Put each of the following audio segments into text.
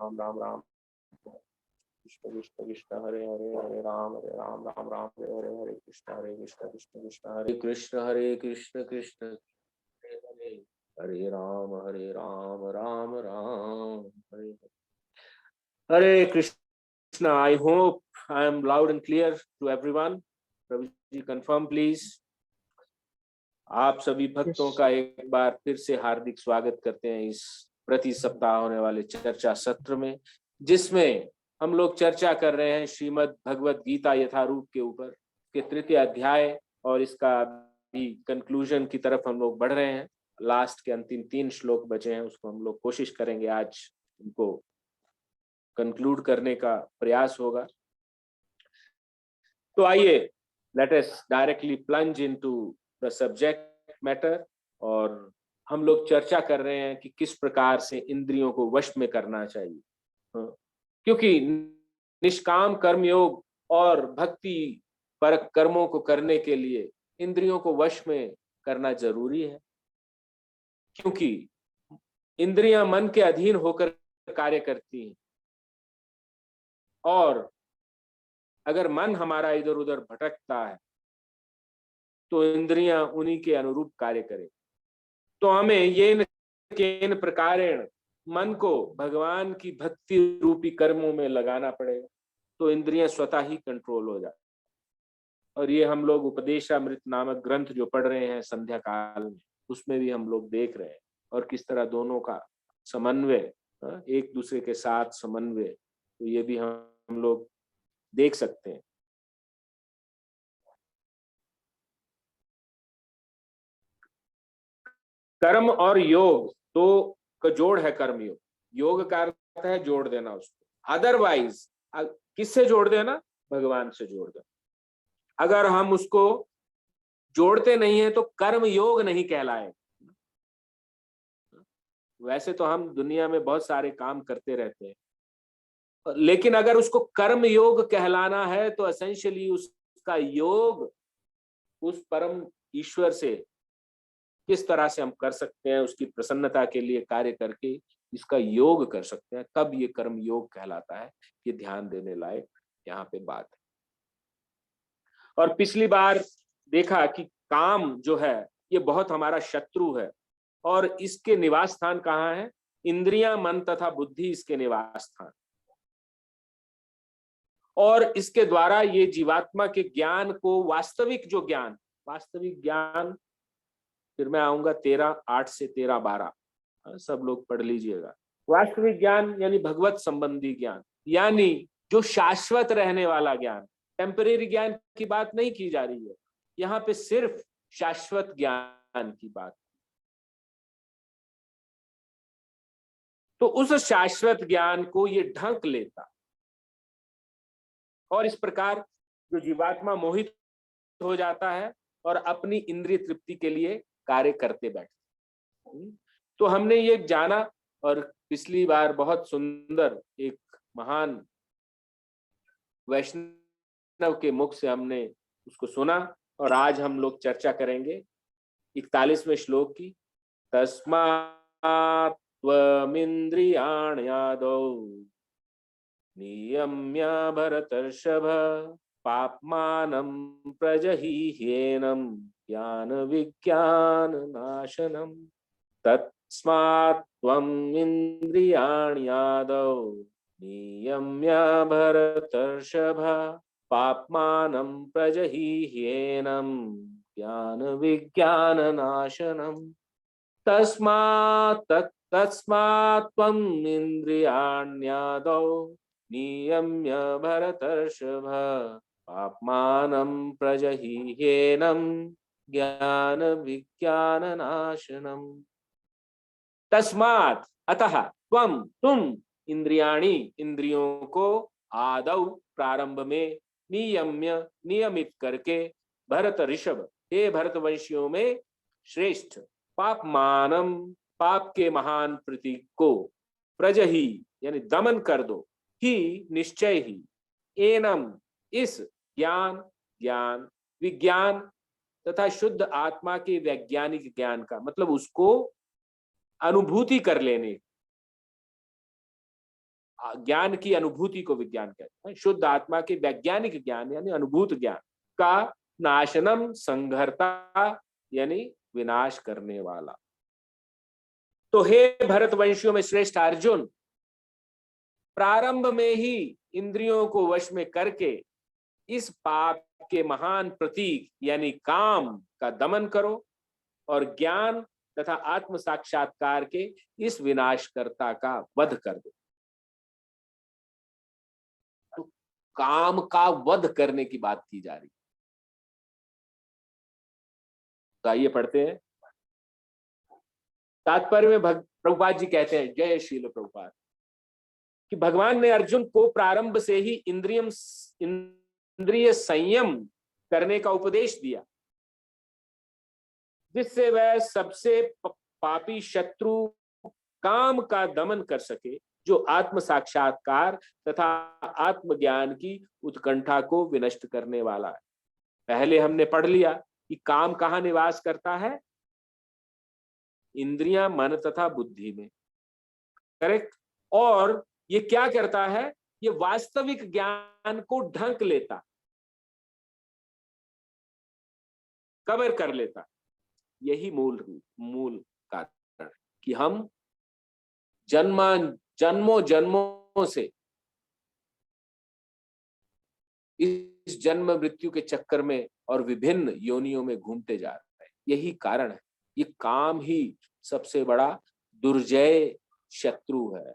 Ram Ram Ram Krishna Krishna Krishna Hare Hare Hare Ram Ram Ram Hare Hare Hare Krishna Krishna Krishna Hare Krishna Krishna Hare Hare Ram Ram Ram Hare Hare Krishna. I hope I am loud and clear to everyone. प्रभु ji confirm please. आप सभी भक्तों का एक बार फिर से हार्दिक स्वागत करते हैं इस प्रति सप्ताह होने वाले चर्चा सत्र में, जिसमें हम लोग चर्चा कर रहे हैं श्रीमद् भगवत गीता यथारूप के ऊपर के तृतीय अध्याय, और इसका भी कंक्लूजन की तरफ हम लोग बढ़ रहे हैं। लास्ट के अंतिम 3 श्लोक बचे हैं, उसको हम लोग कोशिश करेंगे आज उनको कंक्लूड करने का प्रयास होगा। तो आइए, let us directly plunge into the subject matter. और हम लोग चर्चा कर रहे हैं कि किस प्रकार से इंद्रियों को वश में करना चाहिए, क्योंकि निष्काम कर्मयोग और भक्ति परक कर्मों को करने के लिए इंद्रियों को वश में करना जरूरी है, क्योंकि इंद्रियां मन के अधीन होकर कार्य करती हैं, और अगर मन हमारा इधर उधर भटकता है तो इंद्रियां उन्हीं के अनुरूप कार्य करें। तो हमें ये केन प्रकारेण मन को भगवान की भक्ति रूपी कर्मों में लगाना पड़ेगा, तो इंद्रियां स्वतः ही कंट्रोल हो जाए। और ये हम लोग उपदेशामृत नामक ग्रंथ जो पढ़ रहे हैं संध्या काल में, उसमें भी हम लोग देख रहे हैं, और किस तरह दोनों का समन्वय, एक दूसरे के साथ समन्वय, तो ये भी हम लोग देख सकते हैं। कर्म और योग तो का जोड़ है कर्म योग। योग का अर्थ है जोड़ देना उसको, अदरवाइज किससे जोड़ देना? भगवान से जोड़ देना। अगर हम उसको जोड़ते नहीं है तो कर्म योग नहीं कहलाए। वैसे तो हम दुनिया में बहुत सारे काम करते रहते हैं, लेकिन अगर उसको कर्म योग कहलाना है तो एसेंशियली उसका योग उस परम ईश्वर से किस तरह से हम कर सकते हैं, उसकी प्रसन्नता के लिए कार्य करके इसका योग कर सकते हैं, तब ये कर्म योग कहलाता है। ये ध्यान देने लायक यहाँ पे बात है। और पिछली बार देखा कि काम जो है ये बहुत हमारा शत्रु है, और इसके निवास स्थान कहाँ है? इंद्रियां, मन तथा बुद्धि इसके निवास स्थान। और इसके द्वारा ये जीवात्मा के ज्ञान को, वास्तविक जो ज्ञान, वास्तविक ज्ञान, फिर मैं आऊंगा 13:8 से 13:12, सब लोग पढ़ लीजिएगा। वास्तविक ज्ञान यानी भगवत संबंधी ज्ञान, यानी जो शाश्वत रहने वाला ज्ञान। टेम्परेरी ज्ञान की बात नहीं की जा रही है यहाँ पे, सिर्फ शाश्वत ज्ञान की बात। तो उस शाश्वत ज्ञान को ये ढंक लेता, और इस प्रकार जो जीवात्मा मोहित हो जाता है और अपनी इंद्रिय तृप्ति के लिए कार्य करते बैठते। तो हमने ये जाना, और पिछली बार बहुत सुंदर एक महान वैष्णव के मुख से हमने उसको सुना, और आज हम लोग चर्चा करेंगे 41वें श्लोक की। तस्मात् त्वमिन्द्रियाण्यादौ नियम्य भरतर्षभ पाप्मानं प्रजहिह्येनं ज्ञान विज्ञान नाशनम्। तस्मात् त्वम् इन्द्रियाण्यादौ नियम्य भरतर्षभ पाप्मानं प्रजहिह्येनं ज्ञान विज्ञान नाशनम्। तस्मात् त्वम् इन्द्रियाण्यादौ नियम्य भरतर्षभ पाप्मानं प्रजहिह्येनं ज्ञान विज्ञान नाशनम्। तस्मात् अतः, तुम इंद्रियाणि इंद्रियों को, आदौ प्रारंभ में, नियम्य नियमित करके, भरत ऋषभ हे भरतवंशियों में श्रेष्ठ, पापमानम पाप के महान प्रतीक को, प्रजहि यानी दमन कर दो, ही निश्चय ही, एनम इस ज्ञान, ज्ञान विज्ञान तथा शुद्ध आत्मा के वैज्ञानिक ज्ञान का मतलब उसको अनुभूति कर लेने, ज्ञान की अनुभूति को विज्ञान कहते हैं। शुद्ध आत्मा के वैज्ञानिक ज्ञान यानी अनुभूत ज्ञान का नाशनम संघर्ता यानी विनाश करने वाला। तो हे भरतवंशियों में श्रेष्ठ अर्जुन, प्रारंभ में ही इंद्रियों को वश में करके इस पाप के महान प्रतीक यानी काम का दमन करो और ज्ञान तथा आत्म साक्षात्कार के इस विनाशकर्ता का वध कर दो। तो काम का वध करने की बात की जा रही। तो आइए पढ़ते हैं। तात्पर्य में प्रभुपाद जी कहते हैं, जय श्रील प्रभुपाद, कि भगवान ने अर्जुन को प्रारंभ से ही इंद्रिय संयम करने का उपदेश दिया, जिससे वह सबसे पापी शत्रु काम का दमन कर सके, जो आत्म साक्षात्कार तथा आत्मज्ञान की उत्कंठा को विनष्ट करने वाला है। पहले हमने पढ़ लिया कि काम कहाँ निवास करता है, इंद्रियां, मन तथा बुद्धि में, करेक्ट। और ये क्या करता है, ये वास्तविक ज्ञान को ढंक लेता, कवर कर लेता। यही मूल कारण कि हम जन्मों जन्मों से इस जन्म मृत्यु के चक्कर में और विभिन्न योनियों में घूमते जा रहे हैं। यही कारण है। ये काम ही सबसे बड़ा दुर्जय शत्रु है।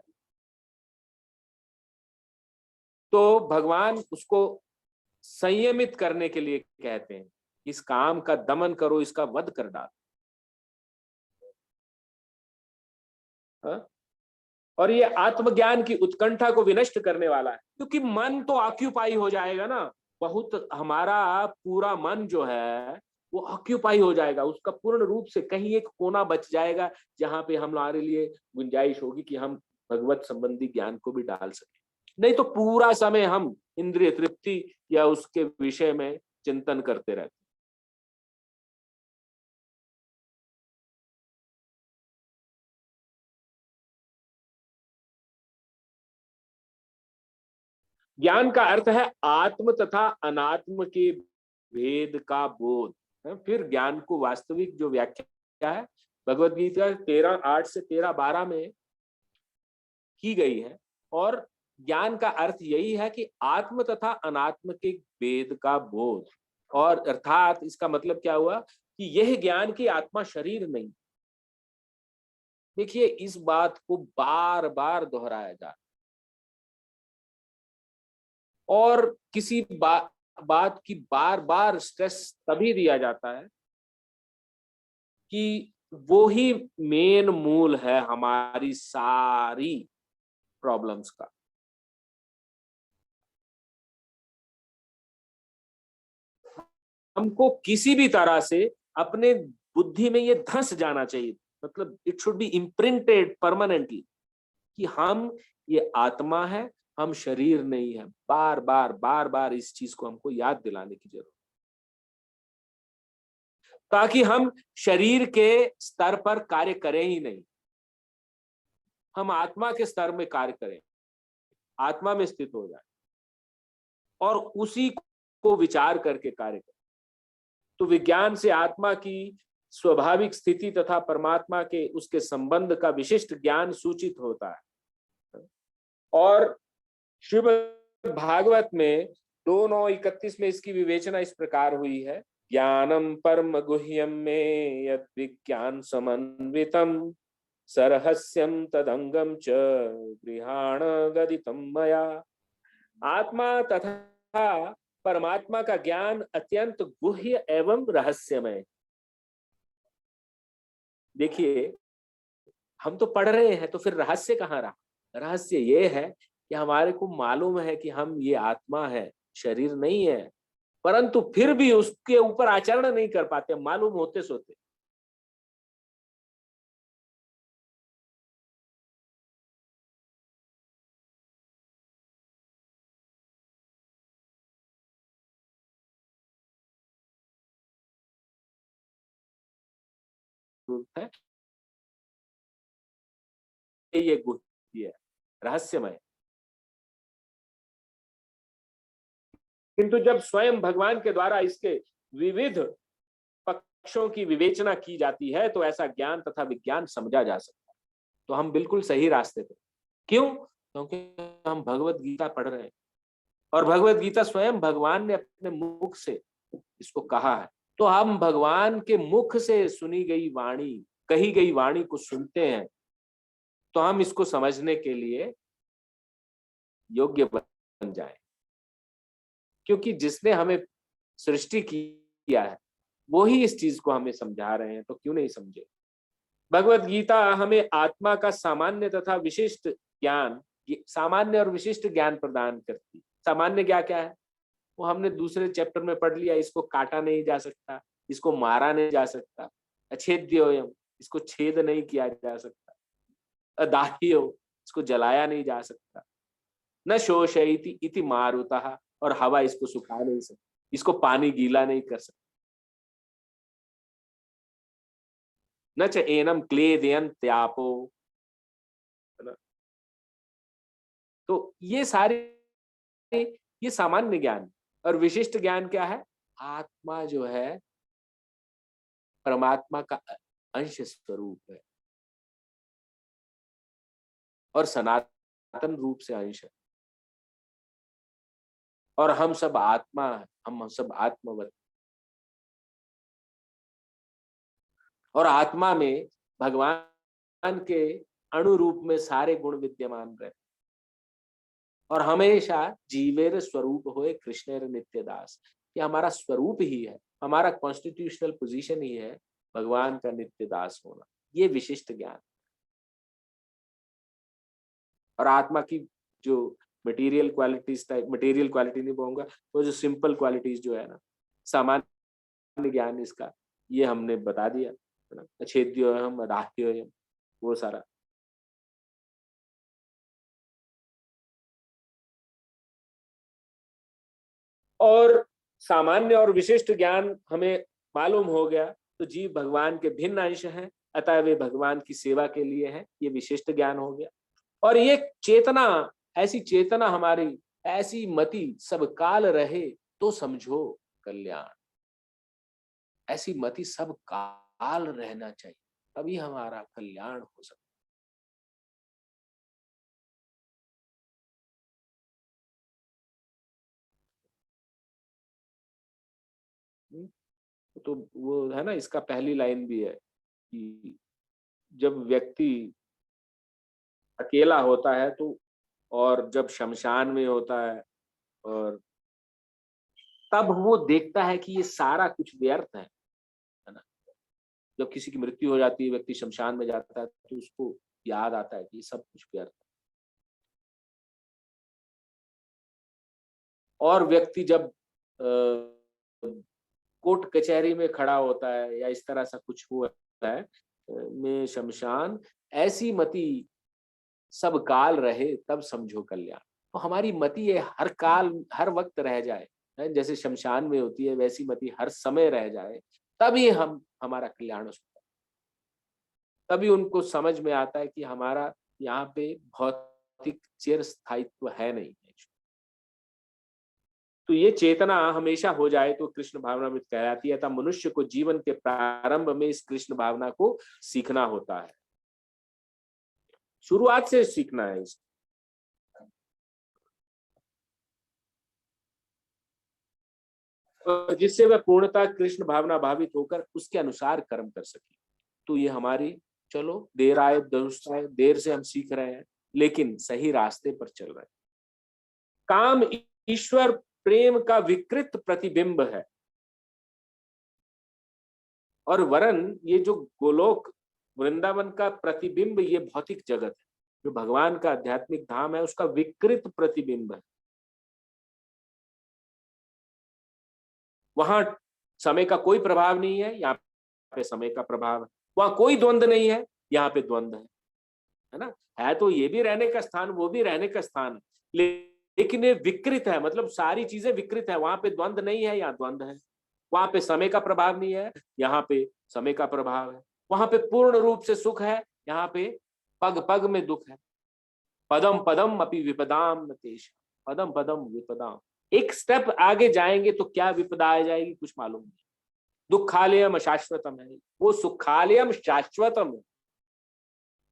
तो भगवान उसको संयमित करने के लिए कहते हैं, इस काम का दमन करो, इसका वध कर डालो। और ये आत्मज्ञान की उत्कंठा को विनष्ट करने वाला है, क्योंकि मन तो ऑक्यूपाई हो जाएगा ना। बहुत हमारा पूरा मन जो है वो ऑक्यूपाई हो जाएगा, उसका पूर्ण रूप से कहीं एक कोना बच जाएगा जहां पे हमारे लिए गुंजाइश होगी कि हम भगवत संबंधी ज्ञान को भी डाल सके। नहीं तो पूरा समय हम इंद्रिय तृप्ति या उसके विषय में चिंतन करते रहते। ज्ञान का अर्थ है आत्म तथा अनात्म के भेद का बोध। फिर ज्ञान को वास्तविक जो व्याख्या है भगवद गीता 13:8 से 13:12 में की गई है। और ज्ञान का अर्थ यही है कि आत्म तथा अनात्म के भेद का बोध। और अर्थात इसका मतलब क्या हुआ कि यह ज्ञान की आत्मा शरीर नहीं। देखिए, इस बात को बार बार दोहराया जा, और किसी बात की बार बार स्ट्रेस तभी दिया जाता है कि वो ही मेन मूल है हमारी सारी प्रॉब्लम्स का। हमको किसी भी तरह से अपने बुद्धि में ये धंस जाना चाहिए, मतलब it should be imprinted permanently कि हम ये आत्मा है, हम शरीर नहीं है। बार बार बार बार इस चीज को हमको याद दिलाने की जरूरत, ताकि हम शरीर के स्तर पर कार्य करें ही नहीं, हम आत्मा के स्तर में कार्य करें, आत्मा में स्थित हो जाए और उसी को विचार करके कार्य करें। तो विज्ञान से आत्मा की स्वाभाविक स्थिति तथा परमात्मा के उसके संबंध का विशिष्ट ज्ञान सूचित होता है। और श्रीमद् भागवत में 2:9-31 में इसकी विवेचना इस प्रकार हुई है। ज्ञानम परम गुह्यम में यद विज्ञान समन्वितम सरहस्यम तदंगम च गृहाण गदितम मया। आत्मा तथा परमात्मा का ज्ञान अत्यंत गुह्य एवं रहस्यमय। देखिए, हम तो पढ़ रहे हैं, तो फिर रहस्य कहाँ रहा? रहस्य ये है कि हमारे को मालूम है कि हम ये आत्मा है, शरीर नहीं है, परंतु फिर भी उसके ऊपर आचरण नहीं कर पाते, मालूम होते सोते। है ये गुह्य है, रहस्यमय। किंतु जब स्वयं भगवान के द्वारा इसके विविध पक्षों की विवेचना की जाती है तो ऐसा ज्ञान तथा विज्ञान समझा जा सकता है। तो हम बिल्कुल सही रास्ते पे। क्यों? क्योंकि हम भगवत गीता पढ़ रहे हैं और भगवत गीता स्वयं भगवान ने अपने मुख से इसको कहा है। तो हम भगवान के मुख से सुनी गई वाणी, कही गई वाणी को सुनते हैं तो हम इसको समझने के लिए योग्य बन जाए, क्योंकि जिसने हमें सृष्टि किया है वो ही इस चीज को हमें समझा रहे हैं, तो क्यों नहीं समझे। भगवत गीता हमें आत्मा का सामान्य तथा विशिष्ट ज्ञान, सामान्य और विशिष्ट ज्ञान प्रदान करती। सामान्य क्या क्या है वो हमने दूसरे चैप्टर में पढ़ लिया। इसको काटा नहीं जा सकता, इसको मारा नहीं जा सकता, अछेद्योयम, इसको छेद नहीं किया जा सकता, अदाह्यो, इसको जलाया नहीं जा सकता, न शोषयति इति मारुतः, और हवा इसको सुखा नहीं सकती, इसको पानी गीला नहीं कर सकता, न च एनम क्लेदयन्त्यापो, है ना। तो ये सारे, ये सामान्य ज्ञान। और विशिष्ट ज्ञान क्या है? आत्मा जो है परमात्मा का अंश स्वरूप है और सनातन रूप से अंश है, और हम सब आत्मा है, हम सब आत्मवत, और आत्मा में भगवान के अणुरूप में सारे गुण विद्यमान रहे, और हमेशा जीवेर स्वरूप होए कृष्णेर नित्य दास। ये हमारा स्वरूप ही है, हमारा कॉन्स्टिट्यूशनल पोजीशन ही है भगवान का नित्य दास होना। ये विशिष्ट ज्ञान। और आत्मा की जो मटेरियल क्वालिटीज, मटेरियल क्वालिटी नहीं बोलूंगा, वो जो सिंपल क्वालिटीज जो है ना, सामान्य ज्ञान इसका, ये हमने बता दिया, है ना। अछेद्योयम अदाह्योयम, वो सारा। और सामान्य और विशिष्ट ज्ञान हमें मालूम हो गया तो जीव भगवान के भिन्न अंश हैं, अतः वे भगवान की सेवा के लिए हैं, ये विशिष्ट ज्ञान हो गया। और ये चेतना, ऐसी चेतना हमारी, ऐसी मति सब काल रहे तो समझो कल्याण। ऐसी मति सब काल रहना चाहिए, तभी हमारा कल्याण हो सकता है। तो वो है ना, इसका पहली लाइन भी है कि जब व्यक्ति अकेला होता है तो, और जब शमशान में होता है, और तब वो देखता है कि ये सारा कुछ व्यर्थ है ना। जब किसी की मृत्यु हो जाती है, व्यक्ति शमशान में जाता है, तो उसको याद आता है कि ये सब कुछ व्यर्थ है। और व्यक्ति जब कोर्ट कचहरी में खड़ा होता है या इस तरह सा कुछ हुआ है में शमशान, ऐसी मति सब काल रहे तब समझो कल्याण। तो हमारी मति ये हर काल हर वक्त रह जाए, जैसे शमशान में होती है वैसी मति हर समय रह जाए, तभी हम हमारा कल्याण हो सकता है। तभी उनको समझ में आता है कि हमारा यहाँ पे भौतिक चिर स्थायित्व है नहीं। तो ये चेतना हमेशा हो जाए तो कृष्ण भावना में कहलाती है। तब मनुष्य को जीवन के प्रारंभ में इस कृष्ण भावना को सीखना होता है, शुरुआत से सीखना है इसको, जिससे वह पूर्णतः कृष्ण भावना भावित होकर उसके अनुसार कर्म कर सके। तो ये हमारी, चलो देर आए दुरुस्त आए, देर से हम सीख रहे हैं लेकिन सही रास्ते पर चल रहे हैं। काम ईश्वर प्रेम का विकृत प्रतिबिंब है, और वरन ये जो गोलोक वृंदावन का प्रतिबिंब, ये भौतिक जगत है, जो भगवान का आध्यात्मिक धाम है उसका विकृत प्रतिबिंब है। वहां समय का कोई प्रभाव नहीं है, यहाँ पे समय का प्रभाव है। वहां कोई द्वंद्व नहीं है, यहाँ पे द्वंद्व है ना। है तो ये भी रहने का स्थान, वो भी रहने का स्थान है, लेकिन ये विकृत है, मतलब सारी चीजें विकृत है। वहां पे द्वंद्व नहीं है, यहाँ द्वंद्व है। वहां पे समय का प्रभाव नहीं है, यहाँ पे समय का प्रभाव है। वहां पे पूर्ण रूप से सुख है, यहाँ पे पग पग में दुख है। पदम पदम अपि विपदाम तेष, पदम पदम विपदाम, एक स्टेप आगे जाएंगे तो क्या विपदा आ जाएगी कुछ मालूम नहीं। दुखालयम अशाश्वतम है, वो सुखालयम शाश्वतम है,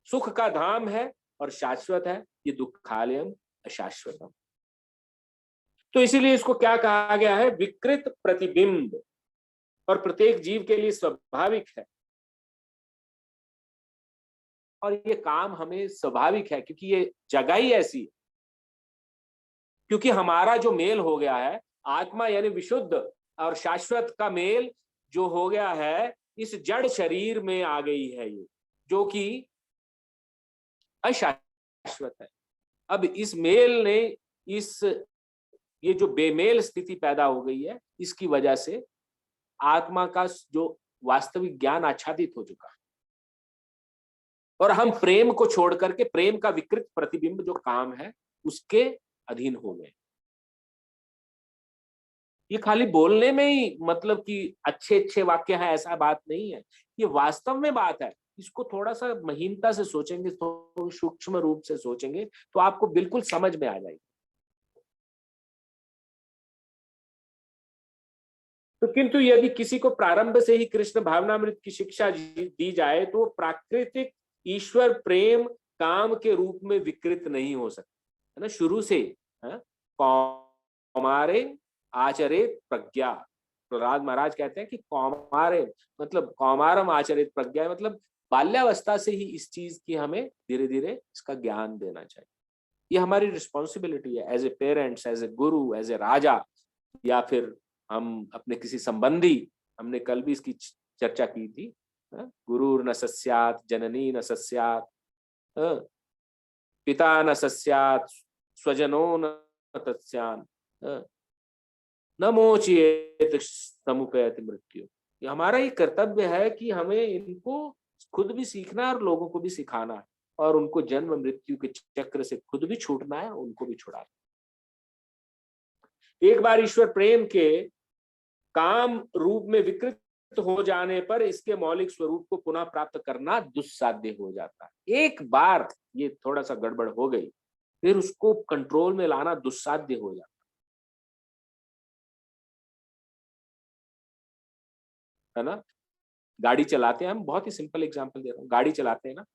सुख का धाम है और शाश्वत है, ये दुखालयम अशाश्वतम। तो इसीलिए इसको क्या कहा गया है, विकृत प्रतिबिंब, और प्रत्येक जीव के लिए स्वाभाविक है। और ये काम हमें स्वाभाविक है क्योंकि ये जगह ही ऐसी है, क्योंकि हमारा जो मेल हो गया है आत्मा यानी विशुद्ध और शाश्वत का मेल जो हो गया है इस जड़ शरीर में आ गई है, ये जो कि अशाश्वत है। अब इस मेल ने इस ये जो बेमेल स्थिति पैदा हो गई है, इसकी वजह से आत्मा का जो वास्तविक ज्ञान आच्छादित हो चुका है और हम प्रेम को छोड़ करके प्रेम का विकृत प्रतिबिंब जो काम है उसके अधीन हो गए। ये खाली बोलने में ही मतलब कि अच्छे अच्छे वाक्य है ऐसा बात नहीं है, ये वास्तव में बात है। इसको थोड़ा सा महीनता से सोचेंगे, थोड़ा सूक्ष्म रूप से सोचेंगे तो आपको बिल्कुल समझ में आ जाएगी। तो किंतु यदि किसी को प्रारंभ से ही कृष्ण भावनामृत की शिक्षा दी जाए तो प्राकृतिक ईश्वर प्रेम काम के रूप में विकृत नहीं हो सकता है ना, शुरू से कौमारे आचरित प्रज्ञा। प्रहलाद महाराज कहते हैं कि कौमारे मतलब कौमारम आचरित प्रज्ञा, मतलब बाल्यावस्था से ही इस चीज की हमें धीरे धीरे इसका ज्ञान देना चाहिए। ये हमारी रिस्पॉन्सिबिलिटी है as a parents, as a guru, as ए राजा, या फिर हम अपने किसी संबंधी। हमने कल भी इसकी चर्चा की थी, गुरु न सस्यात, जननी न सस्यात, पिता न सस्यात, स्वजनो न तत्स्यान, न मोचयेत समुपैति मृत्यु। ये हमारा ही कर्तव्य है कि हमें इनको खुद भी सीखना है और लोगों को भी सिखाना है, और उनको जन्म मृत्यु के चक्र से खुद भी छूटना है, उनको भी छुड़ाना। एक बार ईश्वर प्रेम के काम रूप में विकृत हो जाने पर इसके मौलिक स्वरूप को पुनः प्राप्त करना दुस्साध्य हो जाता है। एक बार ये थोड़ा सा गड़बड़ हो गई फिर उसको कंट्रोल में लाना दुस्साध्य हो जाता है ना। गाड़ी चलाते हैं हम, बहुत ही सिंपल एग्जांपल दे रहा हूँ, गाड़ी चलाते हैं ना,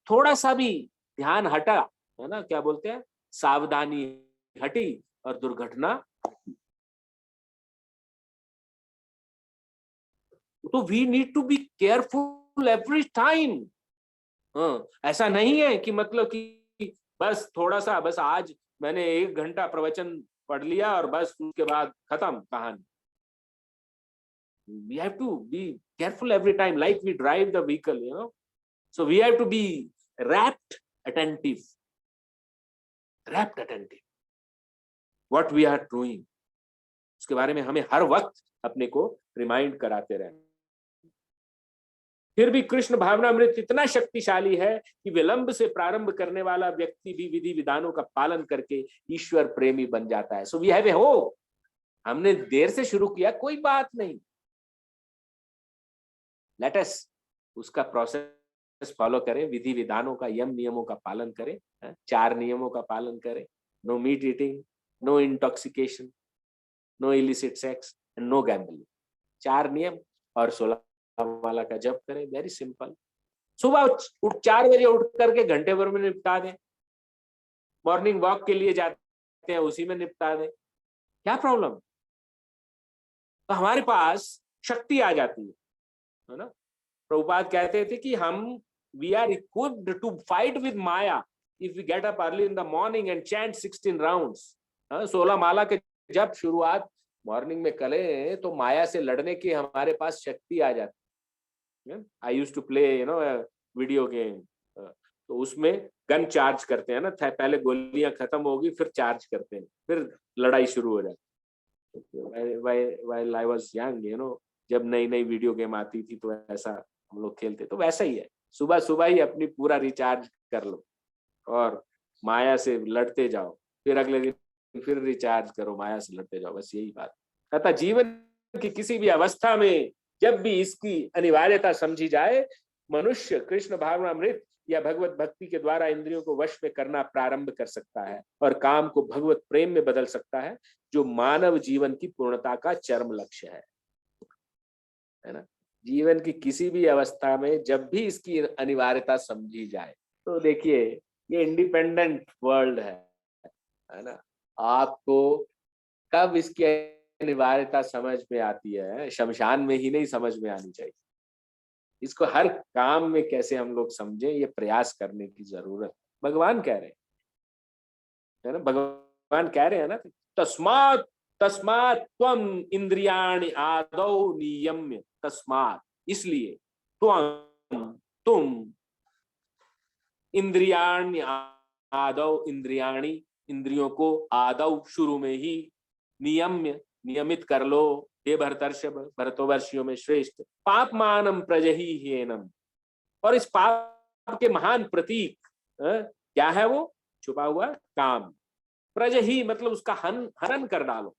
थोड़ा सा भी ध्यान हटा है ना, क्या बोलते हैं, सावधानी हटी और दुर्घटना। तो we need to be careful every time. ऐसा नहीं है कि मतलब कि बस थोड़ा सा, बस आज मैंने 1 घंटा प्रवचन पढ़ लिया और बस उसके बाद खत्म कहानी। We have to be careful every time, like we drive the vehicle, you know. So we have to be rapt attentive what we are doing. उसके बारे में हमें हर वक्त अपने को रिमाइंड कराते रहना। फिर भी कृष्ण भावनामृत इतना शक्तिशाली है कि विलंब से प्रारंभ करने वाला व्यक्ति भी विधि विधानों का पालन करके ईश्वर प्रेमी बन जाता है। So we have a hope. हमने देर से शुरू किया, कोई बात नहीं, लेट अस उसका प्रोसेस फॉलो करें, विधि विधानों का, यम नियमों का पालन करें, 4 नियमों का पालन करें, no meat eating, no intoxication, no illicit sex and no gambling. 4 नियम और 16 माला का जप करें, वेरी सिंपल। सुबह 4 बजे उठ करके घंटे भर में निपटा दें, मॉर्निंग वॉक के लिए जाते हैं उसी में निपटा दें, क्या प्रॉब्लम। तो हमारे पास शक्ति आ जाती है ना। प्रभुपाद कहते थे कि हम we are equipped to fight with maya if we get up early in the morning and chant 16 rounds. 16 माला के जब शुरुआत मॉर्निंग में करें तो माया से लड़ने की हमारे पास शक्ति आ जाती है। I used to play video game, तो उसमें गन चार्ज करते हैं ना, पहले गोलियां खत्म होगी फिर चार्ज करते हैं, फिर लड़ाई शुरू हो जाती है। व्हाइल आई वाज यंग, जब नई नई वीडियो गेम आती थी तो ऐसा हम लोग खेलते। तो वैसा ही है, सुबह सुबह ही अपनी पूरा रिचार्ज कर लो और माया से लड़ते जाओ, फिर अगले दिन फिर रिचार्ज करो, माया से लड़ते जाओ, बस यही बात। तथा जीवन की किसी भी अवस्था में जब भी इसकी अनिवार्यता समझी जाए, मनुष्य कृष्ण भावनामृत या भगवत भक्ति के द्वारा इंद्रियों को वश में करना प्रारंभ कर सकता है और काम को भगवत प्रेम में बदल सकता है, जो मानव जीवन की पूर्णता का चरम लक्ष्य है ना। जीवन की किसी भी अवस्था में जब भी इसकी अनिवार्यता समझी जाए, तो देखिए ये इंडिपेंडेंट वर्ल्ड है ना। आपको कब इसकी अनिवार्यता समझ में आती है, शमशान में ही नहीं समझ में आनी चाहिए। इसको हर काम में कैसे हम लोग समझें, ये प्रयास करने की जरूरत। भगवान कह रहे हैं, है ना, भगवान कह रहे हैं ना, तस्मात् तस्मात् त्वम इंद्रियाणि आदौ नियम्य, तस्मात् इसलिए, तुम इंद्रियाणि आदौ, इंद्रियाणि इंद्रियों को, आदौ शुरू में ही, नियम्य नियमित कर लो, हे भरतर्षभ भरतवर्षियों में श्रेष्ठ, पापमानम प्रजहि ह्येनम, और इस पाप के महान प्रतीक क्या है, वो छुपा हुआ काम, प्रजहि मतलब उसका हनन कर डालो,